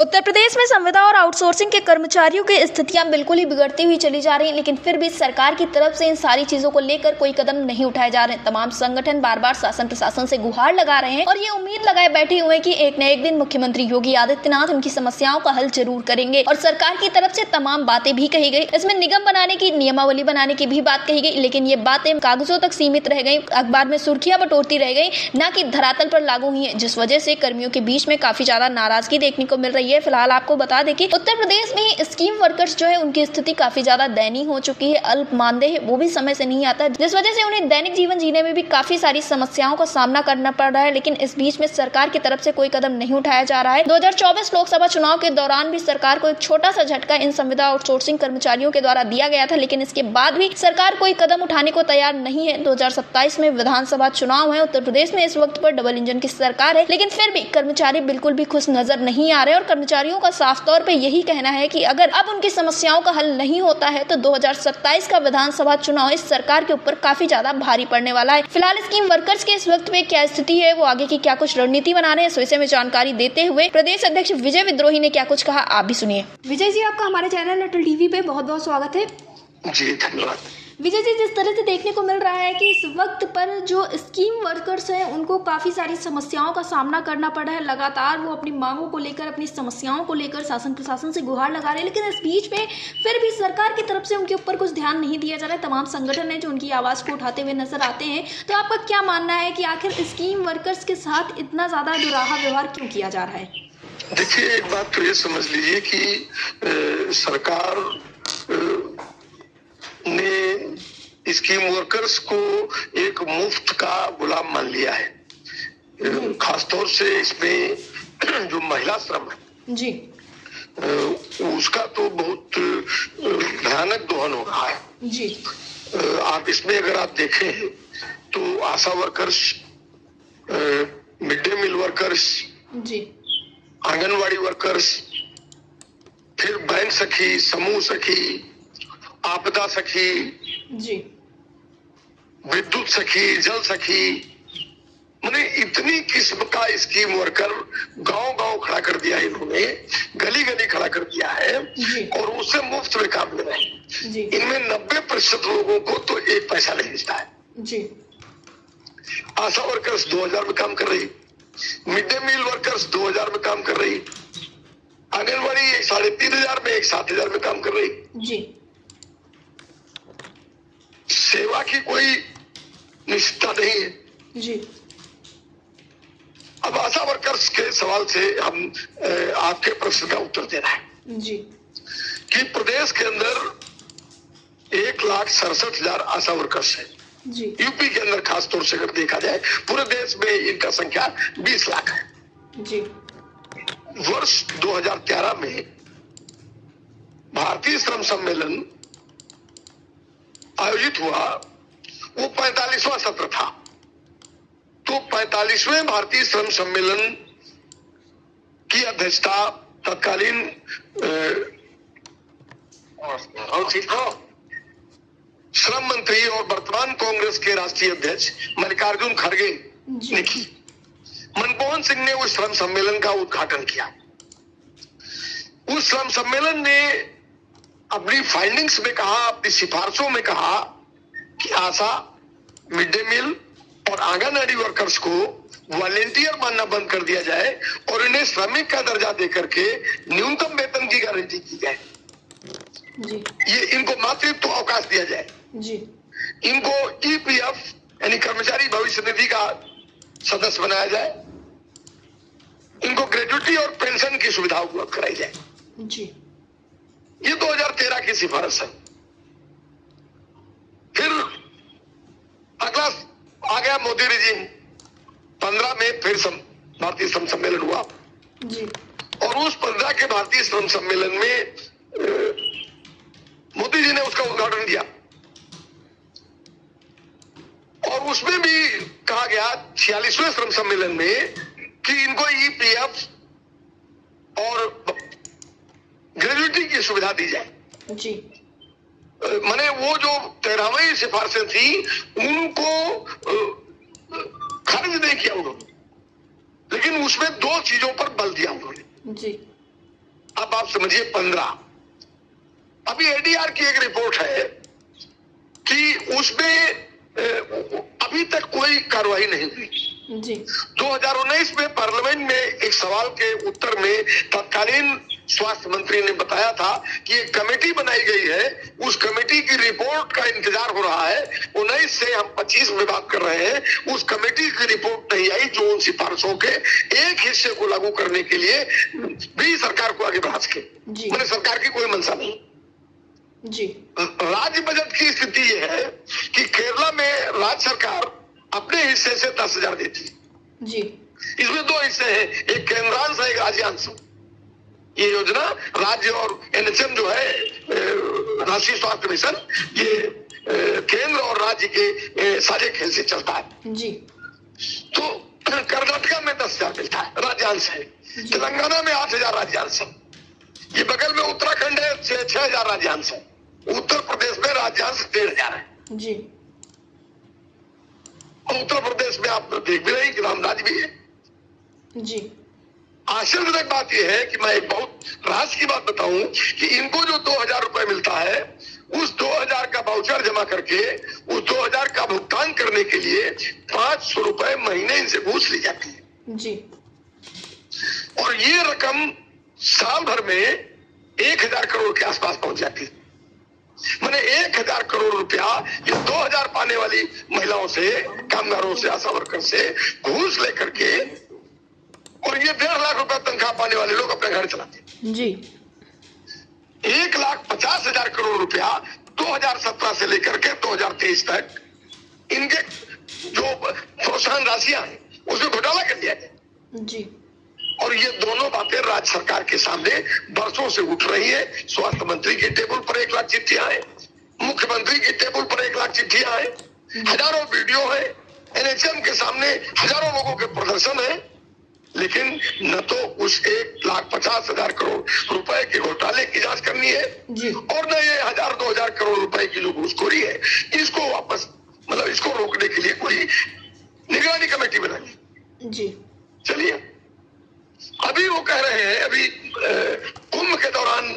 उत्तर प्रदेश में संविदा और आउटसोर्सिंग के कर्मचारियों की स्थितियां बिल्कुल ही बिगड़ती हुई चली जा रही हैं, लेकिन फिर भी सरकार की तरफ से इन सारी चीजों को लेकर कोई कदम नहीं उठाए जा रहे हैं। तमाम संगठन बार बार शासन प्रशासन से गुहार लगा रहे हैं और ये उम्मीद लगाए बैठे हुए हैं कि एक न एक दिन मुख्यमंत्री योगी आदित्यनाथ उनकी समस्याओं का हल जरूर करेंगे। और सरकार की तरफ से तमाम बातें भी कही गई, इसमें निगम बनाने की, नियमावली बनाने की भी बात कही गई, लेकिन ये बातें कागजों तक सीमित रह गई, अखबार में सुर्खियां बटोरती रह गई, न कि धरातल पर लागू हुई है, जिस वजह से कर्मियों के बीच में काफी ज्यादा नाराजगी देखने को मिल रही है। फिलहाल आपको बता दें कि उत्तर प्रदेश में स्कीम वर्कर्स जो है उनकी स्थिति काफी ज्यादा दयनीय हो चुकी है। अल्प मानदेय है वो भी समय से नहीं आता, जिस वजह से उन्हें दैनिक जीवन जीने में भी काफी सारी समस्याओं का सामना करना पड़ रहा है। लेकिन इस बीच में सरकार की तरफ से कोई कदम नहीं उठाया जा रहा है। 2024 लोकसभा चुनाव के दौरान भी सरकार को एक छोटा सा झटका इन संविदा आउटसोर्सिंग कर्मचारियों के द्वारा दिया गया था, लेकिन इसके बाद भी सरकार कोई कदम उठाने को तैयार नहीं है। 2027 में विधानसभा चुनाव है। उत्तर प्रदेश में इस वक्त पर डबल इंजन की सरकार है, लेकिन फिर भी कर्मचारी बिल्कुल भी खुश नजर नहीं आ रहे और कर्मचारियों का साफ तौर पे यही कहना है कि अगर अब उनकी समस्याओं का हल नहीं होता है तो 2027 का विधानसभा चुनाव इस सरकार के ऊपर काफी ज्यादा भारी पड़ने वाला है। फिलहाल स्कीम वर्कर्स के इस वक्त पे क्या स्थिति है, वो आगे की क्या कुछ रणनीति बना रहे हैं, इस विषय में जानकारी देते हुए प्रदेश अध्यक्ष विजय विद्रोही ने क्या कुछ कहा, आप भी सुनिए। विजय जी, आपका हमारे चैनल अटल टीवी पे बहुत बहुत स्वागत है। जी धन्यवाद। विजय जी, जिस तरह से देखने को मिल रहा है कि इस वक्त पर जो स्कीम वर्कर्स हैं उनको काफी सारी समस्याओं का सामना करना पड़ रहा है, लगातार वो अपनी मांगों को लेकर, अपनी समस्याओं को लेकर शासन प्रशासन से गुहार लगा रहे हैं, लेकिन इस बीच में फिर भी सरकार की तरफ से उनके ऊपर कुछ ध्यान नहीं दिया जा रहा है। तमाम संगठन है जो उनकी आवाज को उठाते हुए नजर आते हैं, तो आपका क्या मानना है कि आखिर स्कीम वर्कर्स के साथ इतना ज्यादा दुराहा व्यवहार क्यों किया जा रहा है? देखिए, एक बात तो ये समझ लीजिए कि सरकार ने स्कीम वर्कर्स को एक मुफ्त का गुलाम मान लिया है। खासतौर से इसमें जो महिला श्रम है जी, उसका तो बहुत भयानक दोहन हो रहा है जी। आप इसमें अगर आप देखें तो ASHA workers, mid day meal workers जी, आंगनवाड़ी वर्कर्स, फिर बैंक सखी, समूह सखी, आपदा सखी जी, विद्युत सखी, जल सखी, मैंने इतनी किस्म का स्कीम वर्कर गांव गांव खड़ा कर दिया इन्होंने, गली गली खड़ा कर दिया है और उससे मुफ्त में काम ले रहे हैं। इनमें 90% लोगों को तो एक पैसा नहीं मिलता है जी। आशा वर्कर्स 2000 में काम कर रही, मिड डे मील वर्कर्स 2000 में काम कर रही, आंगनबाड़ी 3500 में, 7000 में काम कर रही जी। सेवा की कोई निश्चितता नहीं है जी। अब आशा वर्कर्स के सवाल से हम आपके प्रश्न का उत्तर देना है जी कि प्रदेश के अंदर 1,67,000 आशा वर्कर्स है जी। यूपी के अंदर खासतौर से अगर देखा जाए, पूरे देश में इनका संख्या 20 लाख है जी। वर्ष 2013 में भारतीय श्रम सम्मेलन आयोजित हुआ, वो 45वां सत्र था। तो 45वें भारतीय श्रम सम्मेलन की अध्यक्षता तत्कालीन श्रम मंत्री और वर्तमान कांग्रेस के राष्ट्रीय अध्यक्ष मल्लिकार्जुन खड़गे ने की। मनमोहन सिंह ने उस श्रम सम्मेलन का उद्घाटन किया। उस श्रम सम्मेलन ने अपनी फाइंडिंग्स में कहा, अपनी सिफारिशों में कहा कि आशा, मिड डे मील और आंगनवाड़ी वर्कर्स को वॉलेंटियर मानना बंद कर दिया जाए और इन्हें श्रमिक का दर्जा देकर के न्यूनतम वेतन की गारंटी की जाए जी। ये इनको मातृत्व अवकाश दिया जाए जी। इनको ईपीएफ यानी कर्मचारी भविष्य निधि का सदस्य बनाया जाए, इनको ग्रेजुटी और पेंशन की सुविधा उपलब्ध कराई जाए जी। ये 2013 की सिफारिश है। फिर अगला आ गया मोदी रिजीम, 15 में फिर भारतीय श्रम सम्मेलन हुआ जी। और उस 15 के भारतीय श्रम सम्मेलन में मोदी जी ने उसका उद्घाटन किया और उसमें भी कहा गया 46वें श्रम सम्मेलन में कि इनको ईपीएफ और ग्रेजुटी की सुविधा दी जाए जी। मैंने वो जो 13वीं सिफारिशें थी उनको खारिज नहीं किया उन्होंने, लेकिन उसमें 2 चीजों पर बल दिया उन्होंने। जी। अब आप समझिए 15। अभी एडीआर की एक रिपोर्ट है कि उसमें अभी तक कोई कार्रवाई नहीं हुई जी। 2019 में पार्लियामेंट में एक सवाल के उत्तर में तत्कालीन स्वास्थ्य मंत्री ने बताया था कि एक कमेटी बनाई गई है, उस कमेटी की रिपोर्ट का इंतजार हो रहा है। 19 से हम 25 में बात कर रहे हैं, उस कमेटी की रिपोर्ट नहीं आई जो उन सिफारिशों के एक हिस्से को लागू करने के लिए भी सरकार को आगे बढ़ा सके। मैंने सरकार की कोई मंशा नहीं जी। राज्य बजट की स्थिति यह है कि केरला में राज्य सरकार अपने हिस्से से 10,000 देती है जी। इसमें दो हिस्से हैं, एक केंद्रांश है, एक राज्यांश। ये योजना राज्य और एनएचएम जो है राष्ट्रीय स्वास्थ्य मिशन, ये केंद्र और राज्य के साझे खेल से चलता है जी। तो कर्नाटका में 10,000 मिलता है, राज्यांश है। तेलंगाना में 8,000 राज्यांश है। ये बगल में उत्तराखंड है, 6,000 राज्यांश है। उत्तर प्रदेश में राज्यांश 1,500 है जी। और उत्तर प्रदेश में आप देख भी रहे कि राम राज्य भी है जी। आश्चर्यजनक बात यह है कि मैं एक बहुत राज की बात बताऊं कि इनको जो 2,000 रुपए मिलता है, उस 2,000 का वाउचर जमा करके उस 2,000 का भुगतान करने के लिए 500 रुपए महीने इनसे घूस ली जाती है जी। और ये रकम साल भर में 1,000 करोड़ के आसपास पहुंच जाती है। मैंने 1,000 करोड़ रुपया ये 2,000 पाने वाली महिलाओं से, कामगारों से, आशा वर्कर से घूस लेकर के, और ये 1.5 लाख रुपया तनख्वाह पाने वाले लोग अपने घर चलाते जी। 1,50,000 करोड़ रुपया 2017 से लेकर के 2023 तक इनके जो प्रोत्साहन राशियां हैं उसमें घोटाला कर दिया गया जी। और ये दोनों बातें राज्य सरकार के सामने बरसों से उठ रही है। स्वास्थ्य मंत्री के टेबल पर 1 लाख चिट्ठियां हैं, मुख्यमंत्री के टेबल पर 1 लाख चिट्ठियां हैं, हजारों वीडियो है, एनएचएम के सामने हजारों लोगों के प्रदर्शन है, लेकिन न तो उस 1,50,000 करोड़ रुपए के घोटाले की जांच करनी है जी। और न ये 1,000-2,000 करोड़ रुपए की जो घूसखोरी है, इसको वापस इसको रोकने के लिए कोई निगरानी कमेटी बनानी जी। चलिए, अभी वो कह रहे हैं, अभी कुंभ के दौरान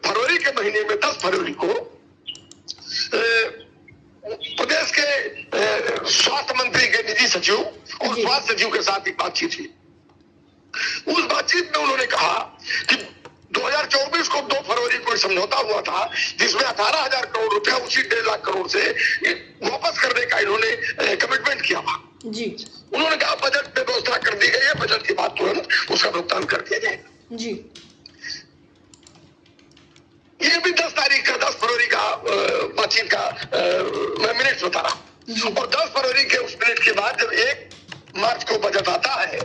फरवरी के महीने में 10 फरवरी को प्रदेश के स्वास्थ्य मंत्री के निजी सचिव और स्वास्थ्य सचिव के साथ एक बातचीत हुई। उस बातचीत में उन्होंने कहा कि 2024 को 2 फरवरी को समझौता हुआ था जिसमें 18,000 करोड़ रुपया उसी 1.5 लाख करोड़ से वापस करने का इन्होंने कमिटमेंट किया था जी। उन्होंने कहा बजट में व्यवस्था कर दी गई है, बजट के बाद तुरंत उसका भुगतान कर दिया जाएगा जी। ये भी 10 फरवरी का बातचीत का मैं मिनट बता रहा हूं। और 10 फरवरी के उस मिनट के बाद जब 1 मार्च को बजट आता है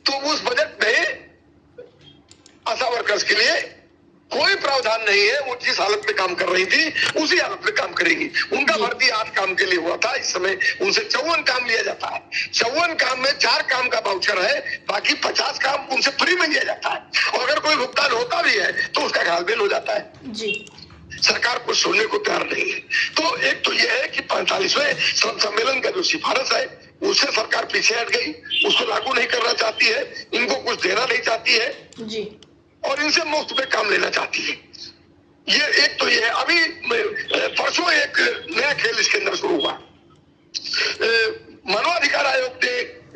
तो उस बजट में आशा वर्कर्स के लिए कोई प्रावधान नहीं है। वो जिस हालत में काम कर रही थी उसी हालत में काम करेगी। उनका भर्ती 8 काम के लिए हुआ था, इस समय उनसे 54 काम लिया जाता है। 54 काम में 4 काम का वाउचर है, बाकी 50 काम उनसे फ्री में लिया जाता है। और अगर कोई भुगतान होता भी है तो उसका घालमेल हो जाता है जी। सरकार कुछ सुनने को तैयार नहीं है। तो एक तो यह है कि 45वें श्रम सम्मेलन का जो सिफारिश है उससे सरकार पीछे हट गई, उसको लागू नहीं करना चाहती है, इनको कुछ देना नहीं चाहती है जी। और इनसे मुफ्त में काम लेना चाहती है। ये एक तो ये है। अभी परसों एक नया खेल इसके अंदर शुरू हुआ। मानवाधिकार आयोग ने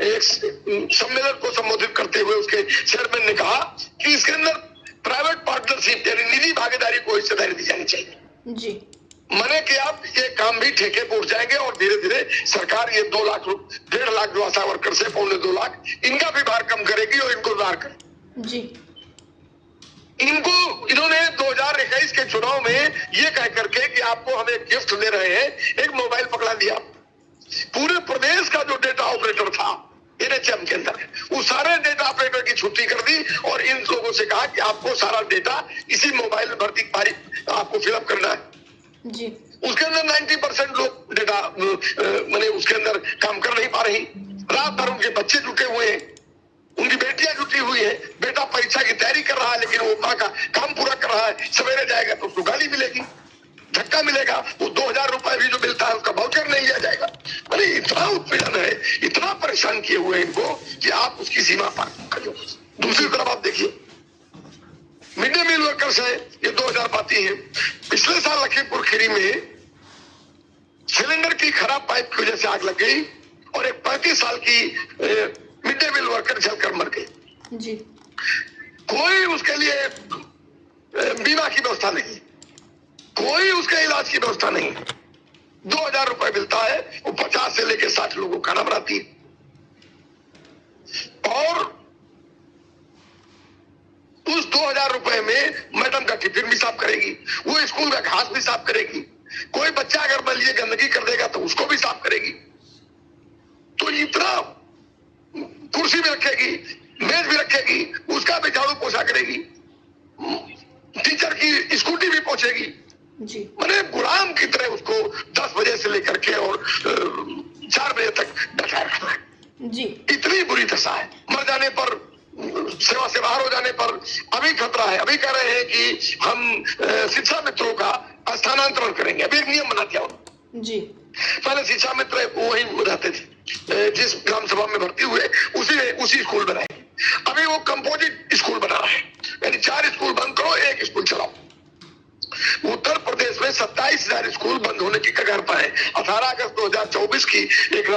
एक सम्मेलन को संबोधित करते हुए उसके चेयरमैन ने कहा कि इसके अंदर प्राइवेट पार्टनरशिप यानी निजी भागीदारी को हिस्सेदारी दी जानी चाहिए जी। माने कि आप ये काम भी ठेके पर उठ जाएंगे और धीरे धीरे सरकार ये 2 लाख 1.5 लाख जो आशा वर्कर से 2.25 लाख इनका भी भार कम करेगी और इनको उधार करेगी जी। इनको इन्होंने 2021 के चुनाव में ये कह करके कि आपको हम एक गिफ्ट दे रहे हैं, एक मोबाइल पकड़ा दिया। पूरे प्रदेश का जो डेटा ऑपरेटर था एनएचएम के अंदर, वो सारे डेटा ऑपरेटर की छुट्टी कर दी और इन लोगों से कहा कि आपको सारा डेटा इसी मोबाइल में भर्ती आपको फिलअप करना है जी। उसके अंदर 90% लोग डेटा मैंने उसके अंदर काम कर नहीं पा रही। रात भर उनके बच्चे जुटे हुए हैं, उनकी बेटियां जुटी हुई है। बेटा परीक्षा की तैयारी कर रहा है लेकिन वो माँ का काम पूरा कर रहा है। सवेरे जाएगा तो उसको गाली मिलेगी, धक्का मिलेगा। वो 2,000 रुपए भी जो मिलता है उसका वाउचर नहीं लिया जाएगा। अरे इतना उत्पीड़न है, इतना परेशान किए हुए इनको कि आप उसकी सीमा पार कर लो। दूसरी तरफ आप देखिए मिड डे मील वर्कर्स है, ये 2000 पाती है। पिछले साल लखीमपुर खीरी में सिलेंडर की खराब पाइप की वजह से आग लग गई और एक 35 साल की मिड डे मील वर्कर जलकर मर गई जी। कोई उसके लिए बीमा की व्यवस्था नहीं, कोई उसके इलाज की व्यवस्था नहीं। 2000 रुपए मिलता है, वो 50 से लेकर 60 लोगों को खाना बनाती है और उस 2000 रुपए में मैडम का टिफिन भी साफ करेगी, वो स्कूल का घास भी साफ करेगी, कोई बच्चा अगर मान लीजिए गंदगी कर देगा तो उसको भी साफ करेगी। तो इतना कुर्सी भी रखेगी, मेज भी रखेगी, उसका भी झाड़ू पोछा करेगी, टीचर की स्कूटी भी पोछेगी जी। मैंने गुलाम की तरह उसको 10 बजे से लेकर के और 4 बजे तक बैठाए रखना है जी। इतनी बुरी दशा है। मर जाने पर, सेवा से बाहर हो जाने पर अभी खतरा है। अभी कह रहे हैं कि हम शिक्षा मित्रों का स्थानांतरण करेंगे। अभी एक नियम बना दिया जी। पहले शिक्षा मित्र वहीं रहते थे, जिस ग्राम सभा में भर्ती हुए उसी स्कूल बनाए। अभी वो कंपोजिट स्कूल बना रहा है, यानी 4 स्कूल बंद करो, 1 स्कूल चलाओ। उत्तर प्रदेश में 27,000 स्कूल बंद होने की कगार पर है। 18 अगस्त 2024 की एक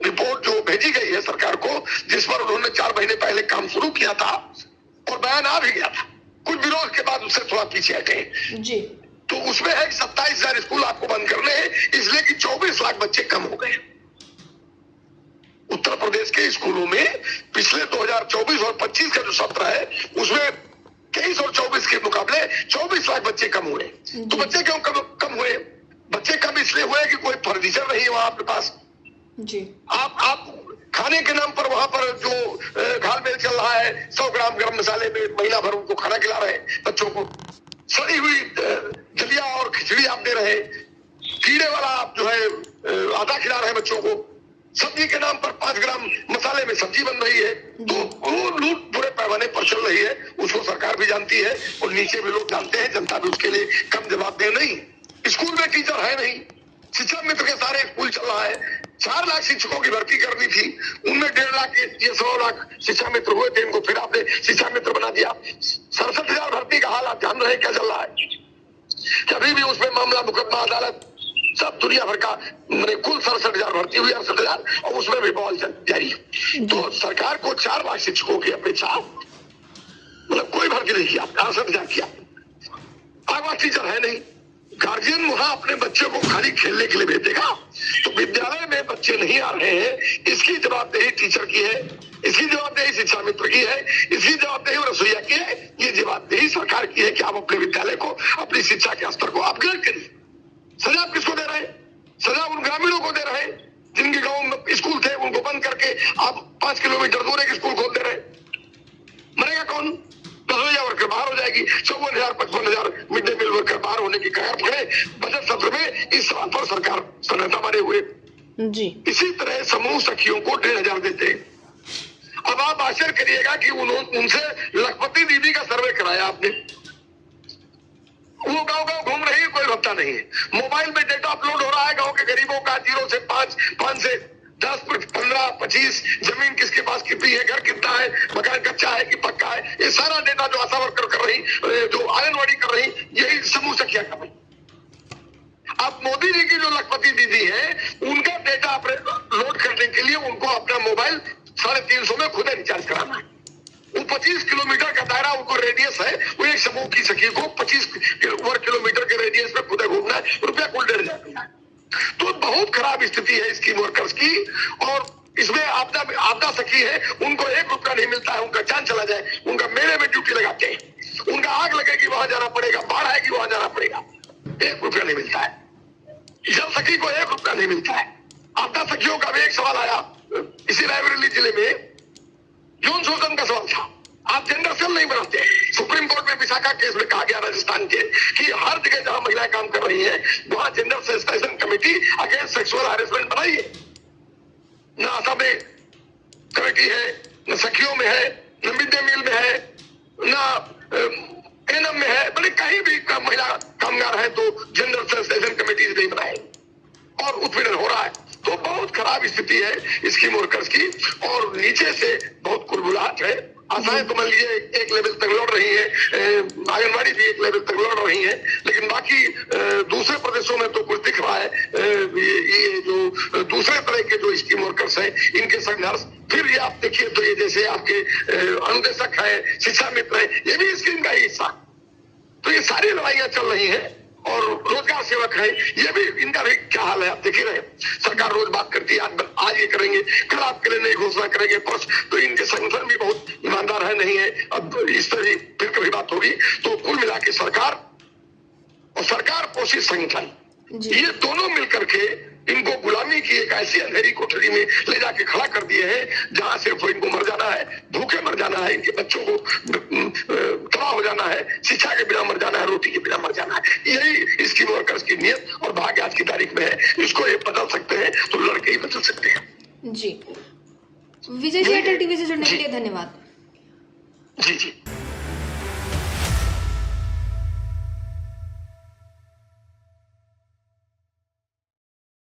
रिपोर्ट जो भेजी गई है सरकार को, जिस पर उन्होंने 4 महीने पहले काम शुरू किया था और बयान आ भी गया था, कुछ विरोध के बाद उससे थोड़ा पीछे हटे जी। तो उसमें है कि 27,000 स्कूल आपको बंद करने हैं, इसलिए कि 24 लाख बच्चे कम हो गए। उत्तर प्रदेश के स्कूलों में पिछले 2024 और 25 का जो सत्र है उसमें 23 और 24 के मुकाबले 24 लाख बच्चे कम हुए। तो बच्चे क्यों कम हुए? बच्चे कम इसलिए हुए कि कोई फर्नीचर नहीं है वहां आपके पास जी। आप खाने के नाम पर वहां पर जो घालमेल चल रहा है, 100 ग्राम गरम मसाले में महीना भर उनको खाना खिला रहे हैं बच्चों को, सड़ी हुई दलिया और खिचड़ी आप दे रहे हैं, कीड़े वाला आप जो है आटा खिला रहे हैं बच्चों को, सब्जी के नाम पर 5 ग्राम मसाले में सब्जी बन रही है। तो वो लूट पूरे पैमाने पर चल रही है, उसको सरकार भी जानती है और नीचे भी लोग जानते हैं, जनता भी उसके लिए कम जवाबदेह नहीं। स्कूल में टीचर है नहीं, शिक्षा मित्र के सारे स्कूल चल रहा है। 4 लाख शिक्षकों की भर्ती करनी थी, उनमें 1.5 लाख ये 100 लाख शिक्षा मित्र हुए थे, इनको फिर आपने शिक्षा मित्र बना दिया। 67,000 भर्ती का हाल आप जान रहे हैं क्या चल रहा है। कभी भी उसमें मामला मुकदमा अदालत सब दुनिया भर का, मैंने कुल 67,000 भर्ती हुई, 68,000, और उसमें भी बॉल जारी है। तो सरकार को 4 लाख शिक्षकों की अपेक्षा, मतलब कोई भर्ती नहीं किया, 68,000 किया। आगवा टीचर है नहीं, गार्जियन वहां अपने बच्चों को खाली खेलने के लिए भेजेगा, तो विद्यालय में बच्चे नहीं आ रहे हैं। इसकी जवाबदेही टीचर की है, इसकी जवाबदेही शिक्षा मित्र की है, इसकी जवाबदेही रसोईया की है, ये जवाबदेही सरकार की है कि आप अपने विद्यालय को, अपनी शिक्षा के स्तर को अपग्रेड करिए। सजा आप किसको दे रहे हैं? सजा उन ग्रामीणों को दे रहे हैं जिनके गांव में स्कूल थे, उनको बंद करके आप 5 किलोमीटर दूर एक स्कूल खोल दे रहे हैं। मरेगा कौन? रसोईया वर्कर बाहर हो जाएगी। 54,000 55,000 मिड डे मील वर्कर बाहर होने की कगार पड़े। बजट सत्र में इस सवाल पर सरकार सन्नाटा मारे हुए जी। इसी तरह समूह सखियों को 1,500 देते हैं। अब आप आश्चर्य करिएगा कि उनसे लखपति दीदी का सर्वे कराया आपने, वो गांव घूम रही है, कोई भत्ता नहीं है। मोबाइल में डेटा अपलोड हो रहा है गांव के गरीबों का, 0 से 5, 5 से 10, 15, 25, जमीन किसके पास कितनी है, घर कितना है, मकान कच्चा है कि पक्का है, ये सारा डेटा जो आशा वर्कर कर रही, जो आंगनवाड़ी कर रही, यही समूह सखिया कर रही। अब मोदी जी की जो लखपति दीदी है, उनका डेटा लोड करने के लिए उनको अपना मोबाइल 350 में खुद रिचार्ज कराना है। वो 25 किलोमीटर का दायरा उनको रेडियस है, वो एक समूह की सखी को 25 वर्ग किलोमीटर के रेडियस में खुद घूमना है, रुपया कुल 1,500 है। तो बहुत खराब स्थिति है स्कीम वर्कर्स की। और इसमें आपदा सखी है, उनको 1 रुपया नहीं मिलता है, उनका जान चला जाए, उनका मेले में ड्यूटी लगाते हैं, उनका आग लगेगी वहां जाना पड़ेगा, बाढ़ आएगी वहां जाना पड़ेगा, 1 रुपया नहीं मिलता है। जल सखी को 1 रुपया नहीं मिलता है। आपदा सखियों का भी एक सवाल आया इसी रायबरेली जिले में, यौन शोषण का सवाल था। आप जेंडर सेल नहीं बनाते। सुप्रीम कोर्ट में विशाखा केस में कहा गया राजस्थान के कि हर जगह जहां महिलाएं काम कर रही हैं वहां gender sensitization committee against sexual harassment बनाइए। न आशा में कमेटी है, न सखियों में है, न मिड डे मील में है, न एनएम में है, बड़े कहीं भी महिला कामगार है तो जेंडर सेंसिटाइजेशन कमेटी नहीं बनाए और उत्पीड़न हो रहा है। तो बहुत खराब स्थिति है स्कीम वर्कर्स की और नीचे से बहुत कुलबुलाहट है। आशाएं तो मान लीजिए एक लेवल तक लौट रही है, आंगनबाड़ी भी एक लेवल तक लौट रही है, लेकिन बाकी दूसरे प्रदेशों में तो कुछ दिख रहा है। ये जो दूसरे तरह के जो स्कीम वर्कर्स हैं, इनके संघर्ष, फिर ये आप देखिए तो ये जैसे आपके अनुदेशक है, शिक्षा मित्र है, ये भी स्कीम का ही हिस्सा। तो ये सारी लड़ाइयां चल रही हैं और रोजगार सेवक है, ये भी, इनका भी क्या हाल है आप देख ही रहे। सरकार रोज बात करती है, आज ये करेंगे, कल आपके लिए नई घोषणा करेंगे, तो इनके संगठन भी बहुत ईमानदार है नहीं है। अब इस तरह फिर कभी बात होगी तो कुल मिला के सरकार और सरकार पोषित संगठन, ये दोनों मिलकर के इनको गुलामी की एक ऐसी अंधेरी कोठरी में ले जाके खड़ा कर दिए हैं जहां सिर्फ इनको मर जाना है, भूखे मर जाना है, इनके बच्चों को तबाह हो जाना है, शिक्षा के बिना मर जाना है, रोटी के बिना मर जाना है। यही स्कीम वर्कर्स की नियत और भाग्य आज की तारीख में है। इसको ये बदल सकते हैं तो लड़के ही बदल सकते हैं। जी, विजय जी, एयरटेल टीवी से जुड़ने के लिए धन्यवाद। जी जी।